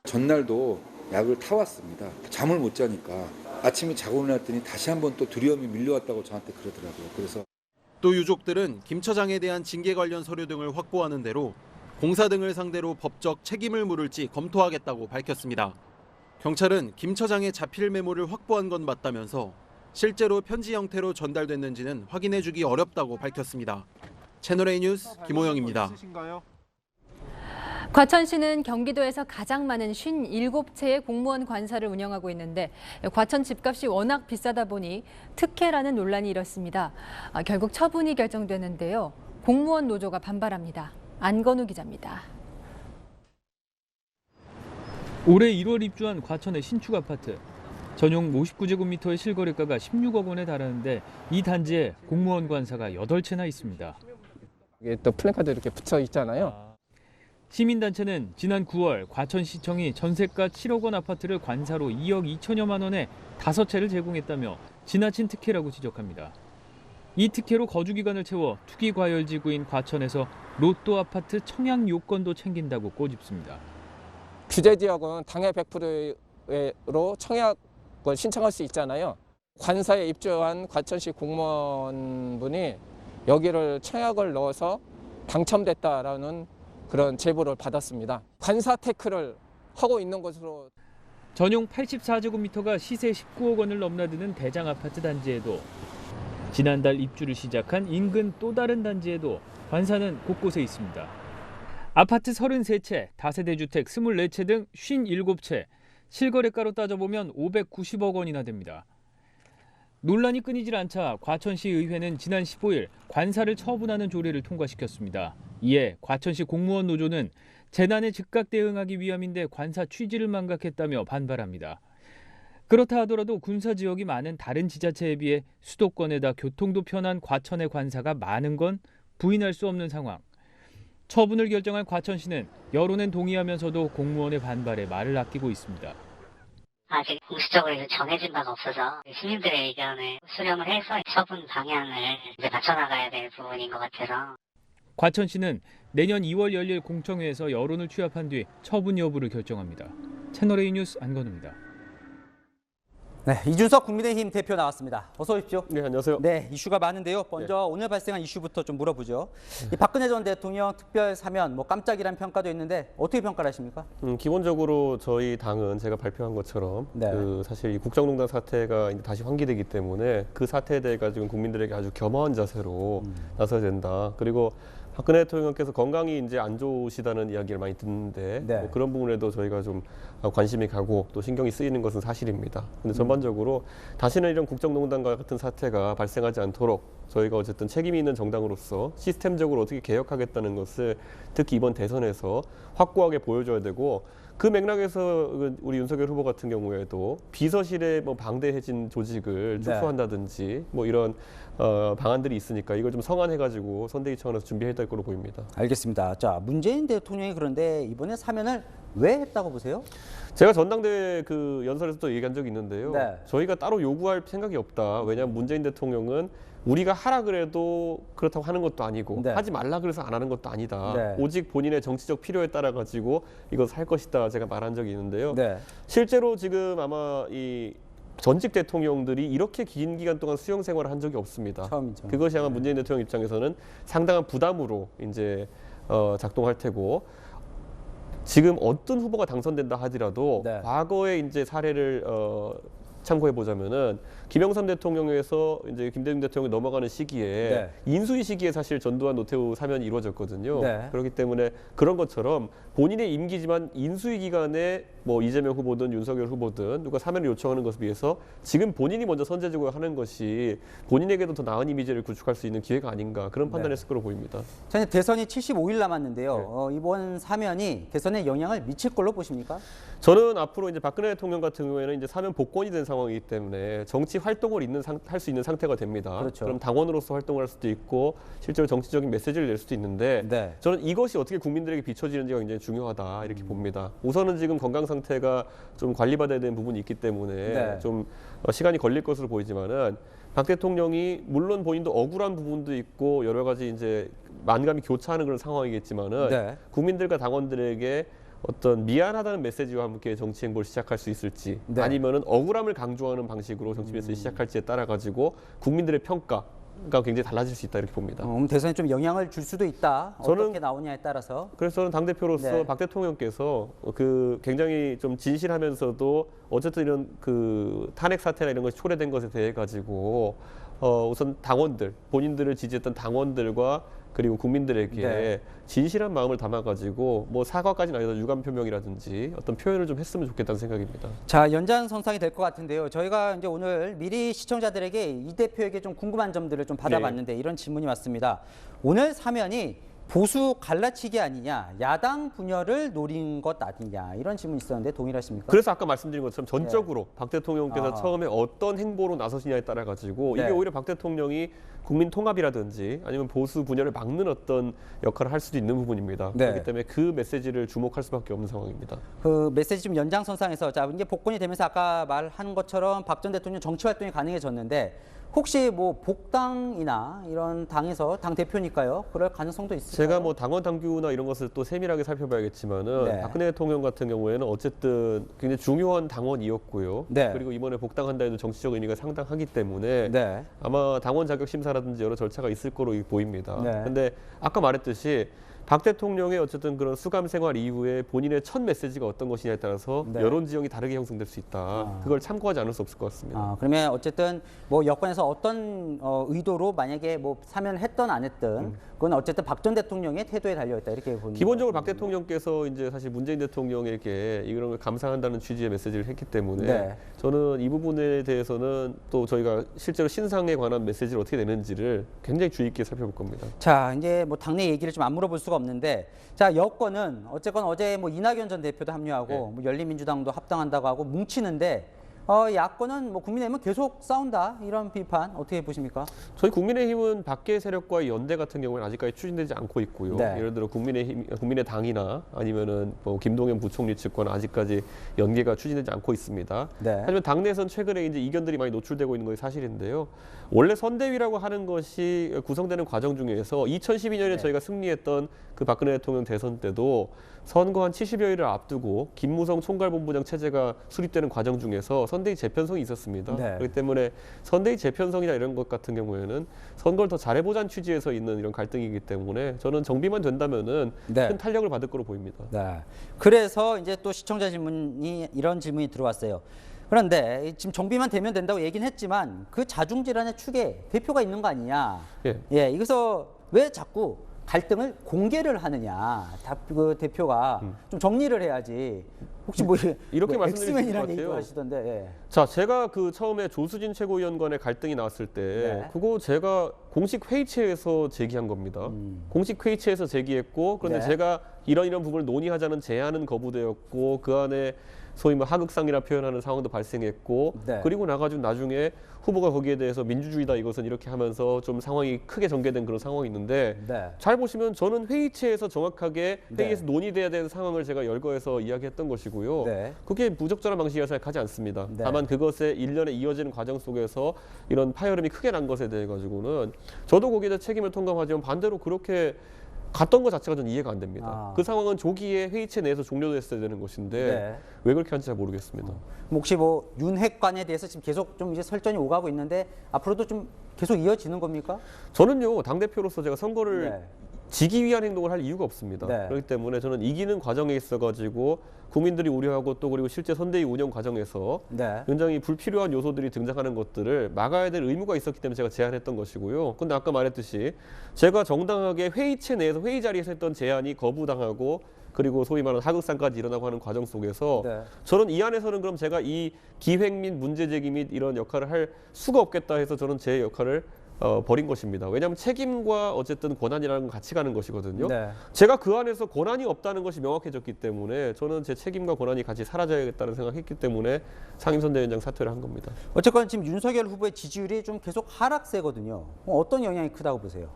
전날도 약을 타왔습니다. 잠을 못 자니까 아침에 자고 일어났더니 다시 한번 또 두려움이 밀려왔다고 저한테 그러더라고요. 그래서 또 유족들은 김 처장에 대한 징계 관련 서류 등을 확보하는 대로 공사 등을 상대로 법적 책임을 물을지 검토하겠다고 밝혔습니다. 경찰은 김 처장의 자필 메모를 확보한 건 맞다면서 실제로 편지 형태로 전달됐는지는 확인해주기 어렵다고 밝혔습니다. 채널A 뉴스 김호영입니다. 과천시는 경기도에서 가장 많은 57채의 공무원 관사를 운영하고 있는데 과천 집값이 워낙 비싸다 보니 특혜라는 논란이 일었습니다. 결국 처분이 결정되는데요. 공무원 노조가 반발합니다. 안건우 기자입니다. 올해 1월 입주한 과천의 신축 아파트. 전용 59제곱미터의 실거래가가 16억 원에 달하는데 이 단지에 공무원 관사가 8채나 있습니다. 이게 또 플래카드 이렇게 붙여 있잖아요. 시민단체는 지난 9월 과천시청이 전세가 7억 원 아파트를 관사로 2억 2천여만 원에 5채를 제공했다며 지나친 특혜라고 지적합니다. 이 특혜로 거주기간을 채워 투기과열지구인 과천에서 로또 아파트 청약 요건도 챙긴다고 꼬집습니다. 규제지역은 당해 100%로 청약을 신청할 수 있잖아요. 관사에 입주한 과천시 공무원분이 여기를 청약을 넣어서 당첨됐다라는 그런 제보를 받았습니다. 관사 태클을 하고 있는 것으로. 전용 84제곱미터가 시세 19억 원을 넘나드는 대장 아파트 단지에도 지난달 입주를 시작한 인근 또 다른 단지에도 관사는 곳곳에 있습니다. 아파트 33채, 다세대 주택 24채 등 57채, 실거래가로 따져보면 590억 원이나 됩니다. 논란이 끊이질 않자 과천시 의회는 지난 15일 관사를 처분하는 조례를 통과시켰습니다. 이에 과천시 공무원 노조는 재난에 즉각 대응하기 위함인데 관사 취지를 망각했다며 반발합니다. 그렇다 하더라도 군사 지역이 많은 다른 지자체에 비해 수도권에다 교통도 편한 과천의 관사가 많은 건 부인할 수 없는 상황. 처분을 결정한 과천시는 여론엔 동의하면서도 공무원의 반발에 말을 아끼고 있습니다. 아직 공식적으로 정해진 바가 없어서 시민들의 의견을 수렴을 해서 처분 방향을 이제 맞춰나가야 될 부분인 것 같아서. 과천시는 내년 2월 열릴 공청회에서 여론을 취합한 뒤 처분 여부를 결정합니다. 채널A 뉴스 안건우입니다. 네, 이준석 국민의힘 대표 나왔습니다. 어서 오십시오. 네, 안녕하세요. 네, 이슈가 많은데요. 먼저 오늘 발생한 이슈부터 좀 물어보죠. 이 박근혜 전 대통령 특별 사면, 깜짝이란 평가도 있는데 어떻게 평가를 하십니까? 기본적으로 저희 당은 제가 발표한 것처럼 사실 이 국정농단 사태가 이제 다시 환기되기 때문에 그 사태에 대해 가지고 국민들에게 아주 겸허한 자세로 나서야 된다. 그리고 박근혜 대통령께서 건강이 이제 안 좋으시다는 이야기를 많이 듣는데 뭐 그런 부분에도 저희가 좀 관심이 가고 또 신경이 쓰이는 것은 사실입니다. 근데 전반적으로 다시는 이런 국정농단과 같은 사태가 발생하지 않도록 저희가 어쨌든 책임이 있는 정당으로서 시스템적으로 어떻게 개혁하겠다는 것을 특히 이번 대선에서 확고하게 보여줘야 되고, 그 맥락에서 우리 윤석열 후보 같은 경우에도 비서실의 방대해진 조직을 축소한다든지 이런 방안들이 있으니까 이걸 좀 성안해가지고 선대위 차원에서 준비해야 될 거로 보입니다. 알겠습니다. 자, 문재인 대통령이 그런데 이번에 사면을 왜 했다고 보세요? 제가 전당대회 그 연설에서도 얘기한 적이 있는데요. 저희가 따로 요구할 생각이 없다. 왜냐하면 문재인 대통령은 우리가 하라 그래도 그렇다고 하는 것도 아니고 하지 말라 그래서 안 하는 것도 아니다. 오직 본인의 정치적 필요에 따라 가지고 이것을 할 것이다. 제가 말한 적이 있는데요. 실제로 지금 아마 이 전직 대통령들이 이렇게 긴 기간 동안 수용 생활을 한 적이 없습니다. 처음이죠. 그것이 아마 문재인 대통령 입장에서는 상당한 부담으로 이제 작동할 테고, 지금 어떤 후보가 당선된다 하더라도 과거의 이제 사례를 참고해 보자면은 김영삼 대통령에서 이제 김대중 대통령이 넘어가는 시기에 인수위 시기에 사실 전두환 노태우 사면이 이루어졌거든요. 그렇기 때문에 그런 것처럼 본인의 임기지만 인수위 기간에 이재명 후보든 윤석열 후보든 누가 사면을 요청하는 것에 비해서 지금 본인이 먼저 선제적으로 하는 것이 본인에게도 더 나은 이미지를 구축할 수 있는 기회가 아닌가, 그런 판단했을 거로 보입니다. 자, 대선이 75일 남았는데요. 이번 사면이 대선에 영향을 미칠 걸로 보십니까? 저는 앞으로 이제 박근혜 대통령 같은 경우에는 이제 사면 복권이 된 상황이기 때문에 정치 활동을 할 수 있는 상태가 됩니다. 그렇죠. 그럼 당원으로서 활동을 할 수도 있고 실제로 정치적인 메시지를 낼 수도 있는데 네. 저는 이것이 어떻게 국민들에게 비춰지는지가 굉장히 중요하다 이렇게 봅니다. 우선은 지금 건강 상태가 좀 관리받아야 되는 부분이 있기 때문에 네. 좀 시간이 걸릴 것으로 보이지만은 박 대통령이 물론 본인도 억울한 부분도 있고 여러 가지 이제 만감이 교차하는 그런 상황이겠지만은 네. 국민들과 당원들에게 어떤 미안하다는 메시지와 함께 정치 행보를 시작할 수 있을지 네. 아니면은 억울함을 강조하는 방식으로 정치 메시지 시작할지에 따라 가지고 국민들의 평가가 굉장히 달라질 수 있다 이렇게 봅니다. 대선에 좀 영향을 줄 수도 있다. 어떻게 나오냐에 따라서. 그래서 저는 당 대표로서 네. 박 대통령께서 그 굉장히 좀 진실하면서도 어쨌든 이런 그 탄핵 사태나 이런 것이 초래된 것에 대해 가지고 우선 당원들 본인들을 지지했던 당원들과 그리고 국민들에게 네. 진실한 마음을 담아가지고 뭐 사과까지는 아니더라도 유감 표명이라든지 어떤 표현을 좀 했으면 좋겠다는 생각입니다. 자, 연장선상이 될 것 같은데요. 저희가 이제 오늘 미리 시청자들에게 이 대표에게 좀 궁금한 점들을 좀 받아봤는데 이런 질문이 왔습니다. 오늘 사면이 보수 갈라치기 아니냐, 야당 분열을 노린 것 아니냐 이런 질문이 있었는데 동일하십니까? 그래서 아까 말씀드린 것처럼 전적으로 박 대통령께서 아. 처음에 어떤 행보로 나서시냐에 따라 가지고 네. 이게 오히려 박 대통령이 국민 통합이라든지 아니면 보수 분열을 막는 어떤 역할을 할 수도 있는 부분입니다. 네. 그렇기 때문에 그 메시지를 주목할 수밖에 없는 상황입니다. 그 메시지 좀 연장선상에서 자 이제 복권이 되면서 아까 말한 것처럼 박 전 대통령 정치 활동이 가능해졌는데 혹시 뭐 복당이나 이런 당에서 당 대표니까요. 그럴 가능성도 있을까요? 제가 뭐 당원 당규나 이런 것을 또 세밀하게 살펴봐야겠지만은 네. 박근혜 대통령 같은 경우에는 어쨌든 굉장히 중요한 당원이었고요. 네. 그리고 이번에 복당한다 해도 정치적 의미가 상당하기 때문에 네. 아마 당원 자격 심사라든지 여러 절차가 있을 거로 보입니다. 네. 그런데 아까 말했듯이 박 대통령의 어쨌든 그런 수감 생활 이후에 본인의 첫 메시지가 어떤 것이냐에 따라서 네. 여론 지형이 다르게 형성될 수 있다. 그걸 참고하지 않을 수 없을 것 같습니다. 그러면 어쨌든 뭐 여권에서 어떤 의도로 만약에 뭐 사면을 했던 안 했든 그건 어쨌든 박 전 대통령의 태도에 달려 있다 이렇게 보는 기본적으로 박 대통령께서 이제 사실 문재인 대통령에게 이런 걸 감사한다는 취지의 메시지를 했기 때문에 네. 저는 이 부분에 대해서는 또 저희가 실제로 신상에 관한 메시지를 어떻게 내는지를 굉장히 주의 있게 살펴볼 겁니다. 자, 이제 뭐 당내 얘기를 좀 안 물어볼 수가 없는데 자, 여권은 어쨌건 어제 뭐 이낙연 전 대표도 합류하고 네. 뭐 열린민주당도 합당한다고 하고 뭉치는데 야권은 뭐 국민의힘은 계속 싸운다 이런 비판 어떻게 보십니까? 저희 국민의힘은 밖의 세력과의 연대 같은 경우는 아직까지 추진되지 않고 있고요. 네. 예를 들어 국민의당이나 아니면은 뭐 김동연 부총리 측과는 아직까지 연계가 추진되지 않고 있습니다. 네. 하지만 당내에서는 최근에 이제 이견들이 많이 노출되고 있는 것이 사실인데요. 원래 선대위라고 하는 것이 구성되는 과정 중에서 2012년에 네. 저희가 승리했던 그 박근혜 대통령 대선 때도 선거 한 70여일을 앞두고 김무성 총괄본부장 체제가 수립되는 과정 중에서 선대위 재편성이 있었습니다. 네. 그렇기 때문에 선대위 재편성이나 이런 것 같은 경우에는 선거를 더 잘해보자는 취지에서 있는 이런 갈등이기 때문에 저는 정비만 된다면은 네. 큰 탄력을 받을 거로 보입니다. 네. 그래서 이제 또 시청자 질문이 이런 질문이 들어왔어요. 그런데 지금 정비만 되면 된다고 얘기는 했지만 그 자중질환의 축에 대표가 있는 거 아니냐? 예. 이것서 왜 자꾸 갈등을 공개를 하느냐? 그 대표가 좀 정리를 해야지. 혹시 뭐 이렇게 뭐 말씀드릴 수 있을 것 엑스맨이라는 얘기도 같아요. 하시던데. 예. 자, 제가 그 처음에 조수진 최고위원 간의 갈등이 나왔을 때 네. 그거 제가 공식 회의체에서 제기한 겁니다. 공식 회의체에서 제기했고 그런데 네. 제가 이런 부분을 논의하자는 제안은 거부되었고 그 안에 소위 뭐 하극상이라 표현하는 상황도 발생했고 네. 그리고 나가지고 나중에 후보가 거기에 대해서 민주주의다 이것은 이렇게 하면서 좀 상황이 크게 전개된 그런 상황이 있는데 네. 잘 보시면 저는 회의체에서 정확하게 네. 회의에서 논의돼야 되는 상황을 제가 열거해서 이야기했던 것이고요. 네. 그게 부적절한 방식이라 생각하지 않습니다. 네. 다만 그것에 일련의 이어지는 과정 속에서 이런 파열음이 크게 난 것에 대해 가지고는 저도 거기에 대해 책임을 통감하지만 반대로 그렇게 갔던 것 자체가 좀 이해가 안 됩니다. 그 상황은 조기에 회의체 내에서 종료됐어야 되는 것인데 네. 왜 그렇게 하는지 잘 모르겠습니다. 혹시 뭐 윤핵관에 대해서 지금 계속 좀 이제 설전이 오가고 있는데 앞으로도 좀 계속 이어지는 겁니까? 저는요 당대표로서 제가 선거를 네. 지기 위한 행동을 할 이유가 없습니다. 네. 그렇기 때문에 저는 이기는 과정에 있어가지고 국민들이 우려하고 또 그리고 실제 선대위 운영 과정에서 네. 굉장히 불필요한 요소들이 등장하는 것들을 막아야 될 의무가 있었기 때문에 제가 제안했던 것이고요. 근데 아까 말했듯이 제가 정당하게 회의체 내에서 회의 자리에서 했던 제안이 거부당하고 그리고 소위 말하는 하극상까지 일어나고 하는 과정 속에서 네. 저는 이 안에서는 그럼 제가 이 기획 및 문제 제기 및 이런 역할을 할 수가 없겠다 해서 저는 제 역할을 버린 것입니다. 왜냐하면 책임과 어쨌든 권한이라는 건 같이 가는 것이거든요. 네. 제가 그 안에서 권한이 없다는 것이 명확해졌기 때문에 저는 제 책임과 권한이 같이 사라져야겠다는 생각했기 때문에 상임선대위원장 사퇴를 한 겁니다. 어쨌건 지금 윤석열 후보의 지지율이 좀 계속 하락세거든요. 어떤 영향이 크다고 보세요?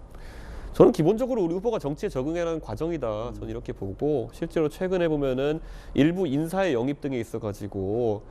저는 기본적으로 우리 후보가 정치에 적응해라는 과정이다. 저는 이렇게 보고 실제로 최근에 보면은 일부 인사의 영입 등에 있어가지고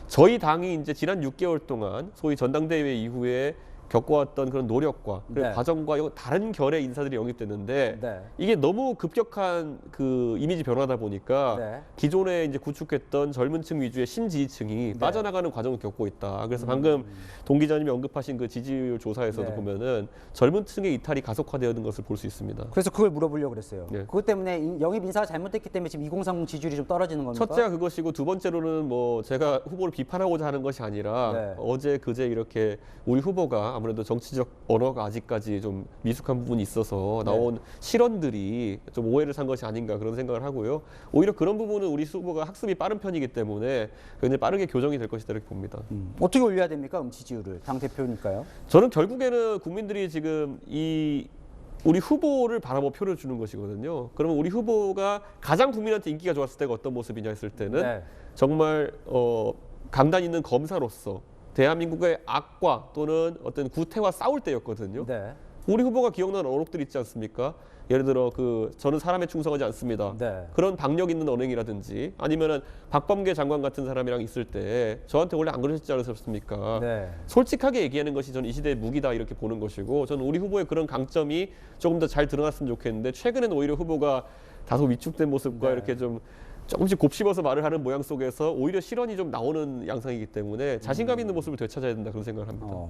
저희 당이 이제 지난 6개월 동안 소위 전당대회 이후에 겪어왔던 그런 노력과 네. 과정과 다른 결의 인사들이 영입됐는데 네. 이게 너무 급격한 그 이미지 변화다 보니까 네. 기존에 이제 구축했던 젊은 층 위주의 신지지층이 네. 빠져나가는 과정을 겪고 있다. 그래서 방금 동 기자님이 언급하신 그 지지율 조사에서도 네. 보면은 젊은 층의 이탈이 가속화되는 것을 볼 수 있습니다. 그래서 그걸 물어보려고 그랬어요. 네. 그것 때문에 영입 인사가 잘못됐기 때문에 지금 2030 지지율이 좀 떨어지는 겁니까? 첫째가 그것이고 두 번째로는 뭐 제가 후보를 비판하고자 하는 것이 아니라 네. 어제 그제 이렇게 우리 후보가 아무래도 정치적 언어가 아직까지 좀 미숙한 부분이 있어서 나온 실언들이 좀 오해를 산 것이 아닌가 그런 생각을 하고요. 오히려 그런 부분은 우리 후보가 학습이 빠른 편이기 때문에 굉장히 빠르게 교정이 될 것이다 이렇게 봅니다. 어떻게 올려야 됩니까? 지지율을 당 대표니까요. 저는 결국에는 국민들이 지금 우리 후보를 바라보 표를 주는 것이거든요. 그러면 우리 후보가 가장 국민한테 인기가 좋았을 때가 어떤 모습이냐 했을 때는 네. 정말 강단 있는 검사로서 대한민국의 악과 또는 어떤 구태와 싸울 때였거든요. 네. 우리 후보가 기억나는 언록들 있지 않습니까? 예를 들어 저는 사람에 충성하지 않습니다. 네. 그런 박력 있는 언행이라든지 아니면은 박범계 장관 같은 사람이랑 있을 때 저한테 원래 안 그러셨지 않으셨습니까? 네. 솔직하게 얘기하는 것이 저는 이 시대의 무기다 이렇게 보는 것이고 저는 우리 후보의 그런 강점이 조금 더 잘 드러났으면 좋겠는데 최근에는 오히려 후보가 다소 위축된 모습과 네. 이렇게 좀 조금씩 곱씹어서 말을 하는 모양 속에서 오히려 실언이 좀 나오는 양상이기 되문에 자신감 있는 모습을 되찾아야 된다 그런 생각을 합니다.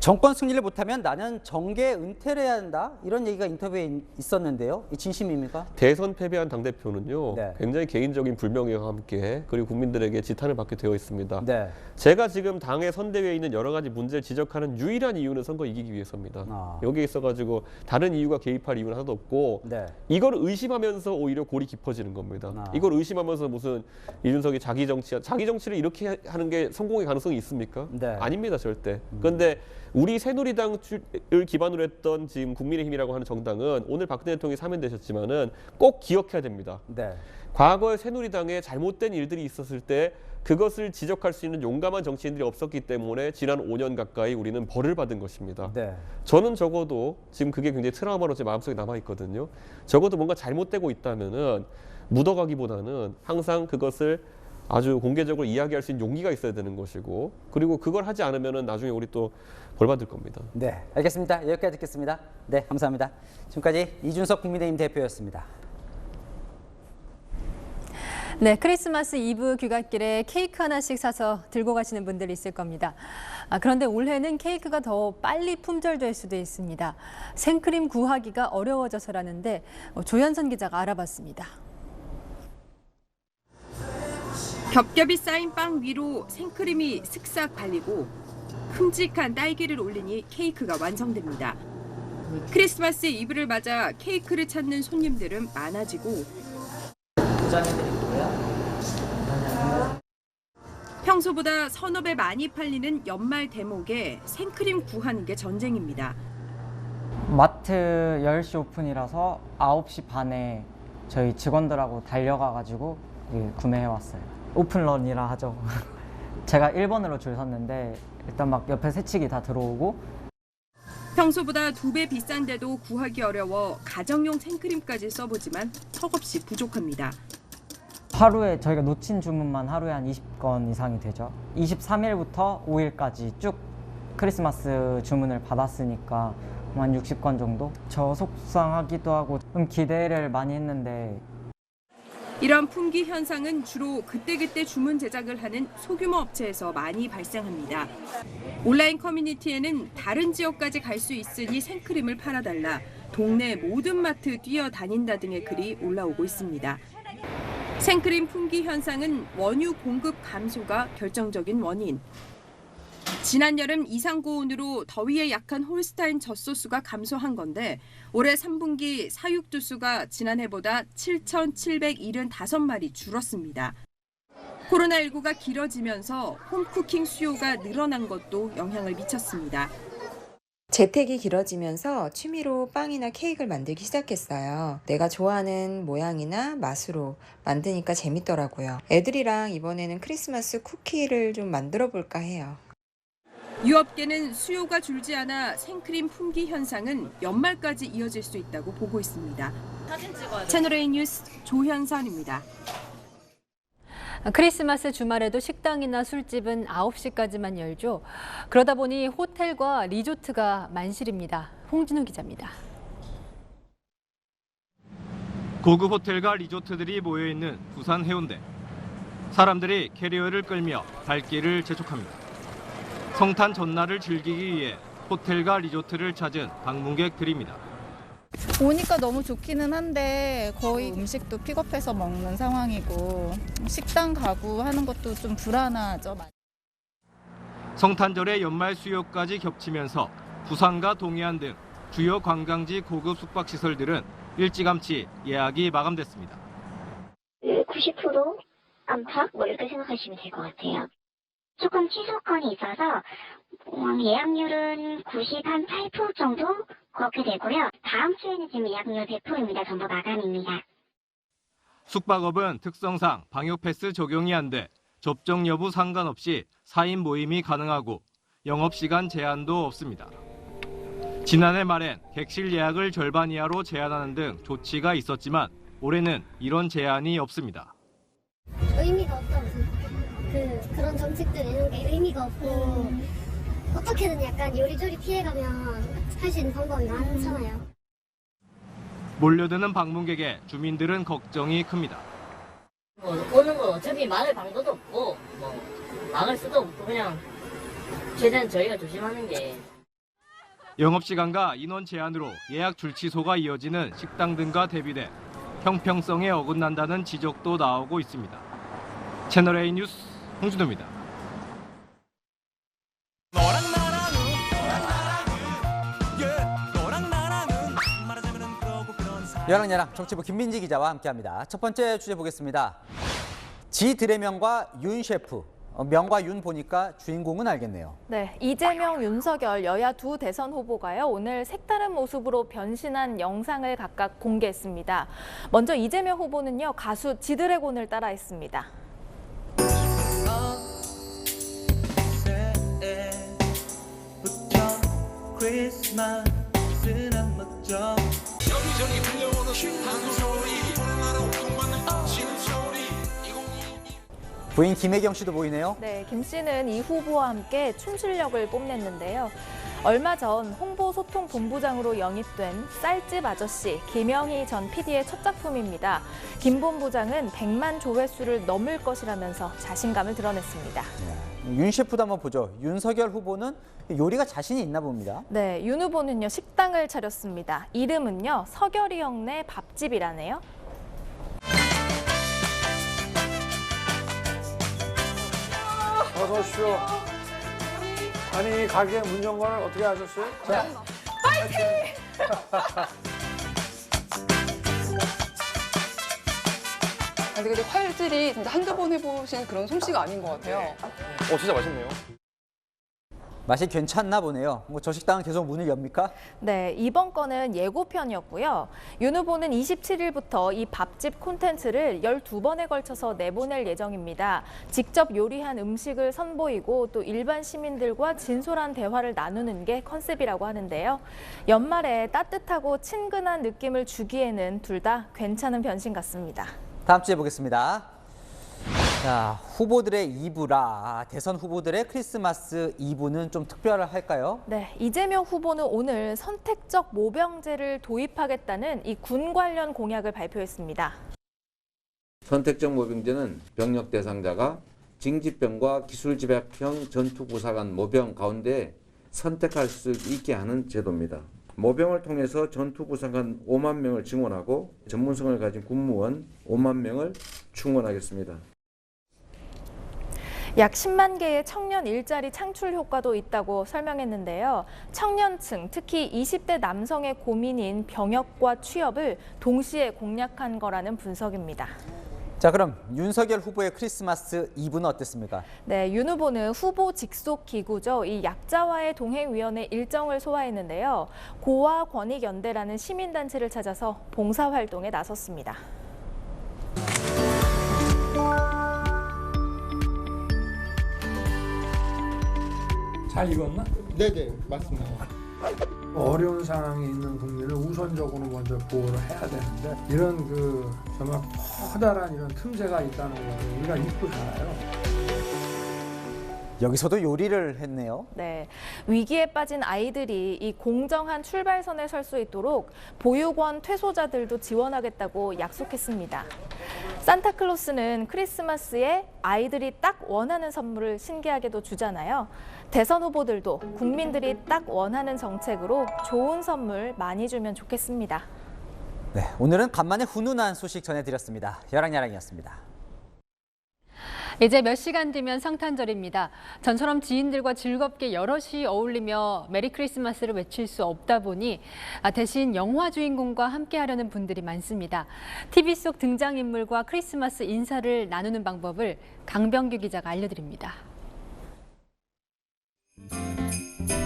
정권 승리를 못하면 나는 정계 은퇴를 해야 한다 이런 얘기가 인터뷰에 있었는데요. 이 진심입니까? 대선 패배한 당대표는요. 네. 굉장히 개인적인 불명예와 함께 그리고 국민들에게 지탄을 받게 되어 있습니다. 네. 제가 지금 당의 선대위에 있는 여러 가지 문제를 지적하는 유일한 이유는 선거 이기기 위해서입니다. 여기에 있어가지고 다른 이유가 개입할 이유는 하나도 없고 네. 이걸 의심하면서 오히려 골이 깊어지는 겁니다. 이걸 의심하면서 무슨 이준석이 자기 정치를 이렇게 하는 게 성공의 가능성이 있습니까? 네. 아닙니다 절대. 그런데 우리 새누리당을 기반으로 했던 지금 국민의힘이라고 하는 정당은 오늘 박근혜 대통령이 사면되셨지만은 꼭 기억해야 됩니다. 네. 과거에 새누리당에 잘못된 일들이 있었을 때 그것을 지적할 수 있는 용감한 정치인들이 없었기 때문에 지난 5년 가까이 우리는 벌을 받은 것입니다. 네. 저는 적어도 지금 그게 굉장히 트라우마로 제 마음속에 남아 있거든요. 적어도 뭔가 잘못되고 있다면은 묻어가기보다는 항상 그것을 아주 공개적으로 이야기할 수 있는 용기가 있어야 되는 것이고 그리고 그걸 하지 않으면은 나중에 우리 또 벌 받을 겁니다. 네, 알겠습니다. 여기까지 듣겠습니다. 네, 감사합니다. 지금까지 이준석 국민의힘 대표였습니다. 네, 크리스마스 이브 귀갓길에 케이크 하나씩 사서 들고 가시는 분들이 있을 겁니다. 그런데 올해는 케이크가 더 빨리 품절될 수도 있습니다. 생크림 구하기가 어려워져서라는데 조현선 기자가 알아봤습니다. 겹겹이 쌓인 빵 위로 생크림이 슥싹 발리고 큼직한 딸기를 올리니 케이크가 완성됩니다. 크리스마스 이브를 맞아 케이크를 찾는 손님들은 많아지고 평소보다 서너 배 많이 팔리는 연말 대목에 생크림 구하는 게 전쟁입니다. 마트 10시 오픈이라서 9시 반에 저희 직원들하고 달려가가지고 구매해왔어요. 오픈런이라 하죠. 제가 1번으로 줄 섰는데 일단 막 옆에 새치기 다 들어오고 평소보다 2배 비싼데도 구하기 어려워 가정용 생크림까지 써보지만 턱없이 부족합니다. 하루에 저희가 놓친 주문만 하루에 한 20건 이상이 되죠. 23일부터 5일까지 쭉 크리스마스 주문을 받았으니까 한 60건 정도? 저 속상하기도 하고 좀 기대를 많이 했는데 이런 품귀 현상은 주로 그때그때 주문 제작을 하는 소규모 업체에서 많이 발생합니다. 온라인 커뮤니티에는 다른 지역까지 갈 수 있으니 생크림을 팔아달라, 동네 모든 마트 뛰어다닌다 등의 글이 올라오고 있습니다. 생크림 품귀 현상은 원유 공급 감소가 결정적인 원인. 지난 여름 이상고온으로 더위에 약한 홀스타인 젖소수가 감소한 건데 올해 3분기 사육두수가 지난해보다 7,775마리 줄었습니다. 코로나19가 길어지면서 홈쿠킹 수요가 늘어난 것도 영향을 미쳤습니다. 재택이 길어지면서 취미로 빵이나 케이크를 만들기 시작했어요. 내가 좋아하는 모양이나 맛으로 만드니까 재밌더라고요. 애들이랑 이번에는 크리스마스 쿠키를 좀 만들어 볼까 해요. 유업계는 수요가 줄지 않아 생크림 품귀 현상은 연말까지 이어질 수 있다고 보고 있습니다. 채널A 뉴스 조현선입니다. 크리스마스 주말에도 식당이나 술집은 9시까지만 열죠. 그러다 보니 호텔과 리조트가 만실입니다. 홍진우 기자입니다. 고급 호텔과 리조트들이 모여있는 부산 해운대. 사람들이 캐리어를 끌며 발길을 재촉합니다. 성탄 전날을 즐기기 위해 호텔과 리조트를 찾은 방문객들입니다. 오니까 너무 좋기는 한데 거의 음식도 픽업해서 먹는 상황이고 식당 가고 하는 것도 좀 불안하죠. 성탄절의 연말 수요까지 겹치면서 부산과 동해안 등 주요 관광지 고급 숙박시설들은 일찌감치 예약이 마감됐습니다. 90% 안팎 이렇게 생각하시면 될 것 같아요. 조금 취소권이 있어서 예약률은 98% 정도 그렇게 되고요. 다음 주에는 지금 예약률 100%입니다. 전부 마감입니다. 숙박업은 특성상 방역 패스 적용이 안 돼 접종 여부 상관없이 4인 모임이 가능하고 영업시간 제한도 없습니다. 지난해 말엔 객실 예약을 절반 이하로 제한하는 등 조치가 있었지만 올해는 이런 제한이 없습니다. 의미가 없다고 생각해요. 그런 정책들 내는 게 의미가 없고 어떻게든 약간 요리조리 피해가면 할 수 있는 방법이 많잖아요. 몰려드는 방문객에 주민들은 걱정이 큽니다. 오는 거 어차피 막을 방법도 없고 막을 수도 없고 그냥 최대한 저희가 조심하는 게. 영업시간과 인원 제한으로 예약 줄취소가 이어지는 식당 등과 대비돼 형평성에 어긋난다는 지적도 나오고 있습니다. 채널A 뉴스 홍준호입니다. 여랑야랑 정치부 김민지 기자와 함께합니다. 첫 번째 주제 보겠습니다. 지들의 명과 윤 셰프. 명과 윤 보니까 주인공은 알겠네요. 네, 이재명, 윤석열 여야 두 대선 후보가요, 오늘 색다른 모습으로 변신한 영상을 각각 공개했습니다. 먼저 이재명 후보는요, 가수 지드래곤을 따라했습니다. 부인 김혜경 씨도 보이네요. 네, 김 씨는 이 후보와 함께 춤 실력을 뽐냈는데요. 얼마 전 홍보소통본부장으로 영입된 쌀집 아저씨 김영희 전 PD의 첫 작품입니다. 김 본부장은 100만 조회수를 넘을 것이라면서 자신감을 드러냈습니다. 윤 셰프도 한번 보죠. 윤석열 후보는 요리가 자신이 있나 봅니다. 네, 윤 후보는요, 식당을 차렸습니다. 이름은요, 서결이 형네 밥집이라네요. 어서 오십시오. 아니, 가게 문 연 걸 어떻게 아셨어요? 자, 파이팅! 아니, 근데 칼질이 진짜 한두 번 해보신 그런 솜씨가 아닌 것 같아요. 진짜 맛있네요. 맛이 괜찮나 보네요. 저 식당은 계속 문을 엽니까? 네, 이번 건은 예고편이었고요. 윤 후보는 27일부터 이 밥집 콘텐츠를 12번에 걸쳐서 내보낼 예정입니다. 직접 요리한 음식을 선보이고 또 일반 시민들과 진솔한 대화를 나누는 게 컨셉이라고 하는데요. 연말에 따뜻하고 친근한 느낌을 주기에는 둘 다 괜찮은 변신 같습니다. 다음 주에 보겠습니다. 자, 후보들의 2부라 대선 후보들의 크리스마스 2부는 좀 특별할까요? 네, 이재명 후보는 오늘 선택적 모병제를 도입하겠다는 이 군 관련 공약을 발표했습니다. 선택적 모병제는 병력 대상자가 징집병과 기술집약형 전투부사관 모병 가운데 선택할 수 있게 하는 제도입니다. 모병을 통해서 전투부사관 5만 명을 증원하고 전문성을 가진 군무원 5만 명을 충원하겠습니다. 약 10만 개의 청년 일자리 창출 효과도 있다고 설명했는데요. 청년층, 특히 20대 남성의 고민인 병역과 취업을 동시에 공략한 거라는 분석입니다. 자, 그럼 윤석열 후보의 크리스마스 이브는 어땠습니까? 네, 윤 후보는 후보 직속 기구죠. 이 약자와의 동행위원회 일정을 소화했는데요. 고아 권익연대라는 시민단체를 찾아서 봉사활동에 나섰습니다. 잘 익었나? 네네, 맞습니다. 어려운 상황에 있는 국민을 우선적으로 먼저 보호를 해야 되는데 이런 정말 커다란 이런 틈새가 있다는 것을 우리가 잊고 살아요. 여기서도 요리를 했네요. 네, 위기에 빠진 아이들이 이 공정한 출발선에 설 수 있도록 보육원 퇴소자들도 지원하겠다고 약속했습니다. 산타클로스는 크리스마스에 아이들이 딱 원하는 선물을 신기하게도 주잖아요. 대선 후보들도 국민들이 딱 원하는 정책으로 좋은 선물 많이 주면 좋겠습니다. 네, 오늘은 간만에 훈훈한 소식 전해드렸습니다. 여랑야랑이었습니다. 이제 몇 시간 뒤면 성탄절입니다. 전처럼 지인들과 즐겁게 여럿이 어울리며 메리 크리스마스를 외칠 수 없다 보니 대신 영화 주인공과 함께 하려는 분들이 많습니다. TV 속 등장인물과 크리스마스 인사를 나누는 방법을 강병규 기자가 알려드립니다.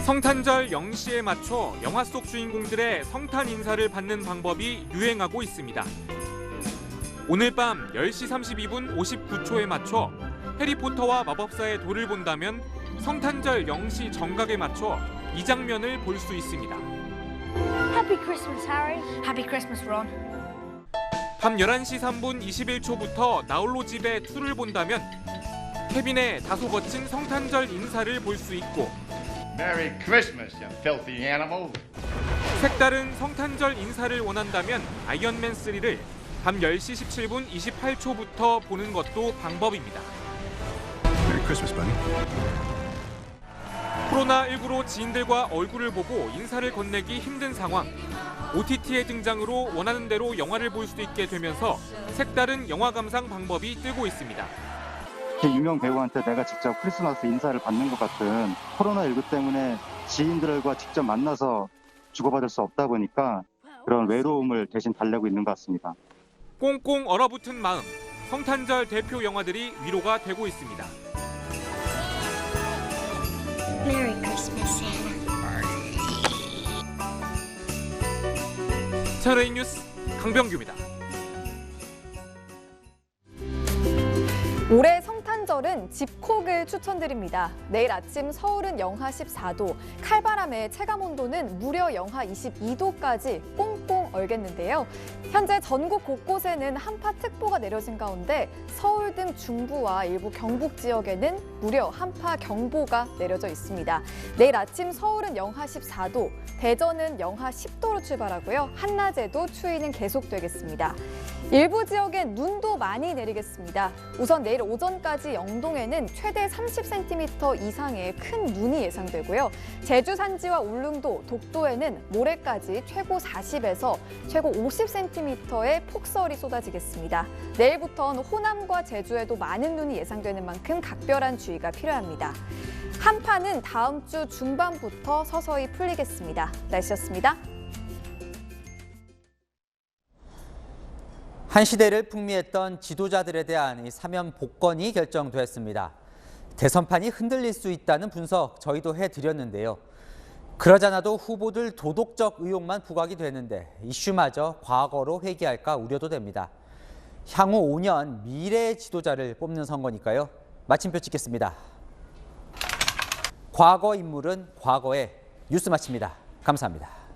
성탄절 0시에 맞춰 영화 속 주인공들의 성탄 인사를 받는 방법이 유행하고 있습니다. 오늘 밤 10시 32분 59초에 맞춰 해리포터와 마법사의 돌을 본다면 성탄절 0시 정각에 맞춰 이 장면을 볼 수 있습니다. Happy Christmas, Harry. Happy Christmas, Ron. 밤 11시 3분 21초부터 나홀로 집에 2를 본다면 케빈의 다소 거친 성탄절 인사를 볼 수 있고 Merry Christmas, you filthy animal. 색다른 성탄절 인사를 원한다면 아이언맨 3를 밤 10시 17분 28초부터 보는 것도 방법입니다. Merry Christmas, buddy. 코로나19로 지인들과 얼굴을 보고 인사를 건네기 힘든 상황. OTT의 등장으로 원하는 대로 영화를 볼 수 있게 되면서 색다른 영화 감상 방법이 뜨고 있습니다. 유명 배우한테 내가 직접 크리스마스 인사를 받는 것 같은 코로나19 때문에 지인들과 직접 만나서 주고받을 수 없다 보니까 그런 외로움을 대신 달래고 있는 것 같습니다. 꽁꽁 얼어붙은 마음, 성탄절 대표 영화들이 위로가 되고 있습니다. Merry Christmas, Santa. 채널A 뉴스 강병규입니다. 올해 성탄절은 집콕을 추천드립니다. 내일 아침 서울은 영하 14도, 칼바람에 체감온도는 무려 영하 22도까지 꽁꽁 얼겠는데요. 현재 전국 곳곳에는 한파특보가 내려진 가운데 서울 등 중부와 일부 경북 지역에는 무려 한파경보가 내려져 있습니다. 내일 아침 서울은 영하 14도, 대전은 영하 10도로 출발하고요. 한낮에도 추위는 계속되겠습니다. 일부 지역엔 눈도 많이 내리겠습니다. 우선 내일 오전까지 영동에는 최대 30cm 이상의 큰 눈이 예상되고요. 제주 산지와 울릉도, 독도에는 모레까지 최고 40에서 최고 50cm의 폭설이 쏟아지겠습니다. 내일부터는 호남과 제주에도 많은 눈이 예상되는 만큼 각별한 주의가 필요합니다. 한파는 다음 주 중반부터 서서히 풀리겠습니다. 날씨였습니다. 한 시대를 풍미했던 지도자들에 대한 사면 복권이 결정됐습니다. 대선판이 흔들릴 수 있다는 분석 저희도 해드렸는데요. 그러잖아도 후보들 도덕적 의혹만 부각이 되는데 이슈마저 과거로 회귀할까 우려도 됩니다. 향후 5년 미래의 지도자를 뽑는 선거니까요. 마침표 찍겠습니다. 과거 인물은 과거에 뉴스 마칩니다. 감사합니다.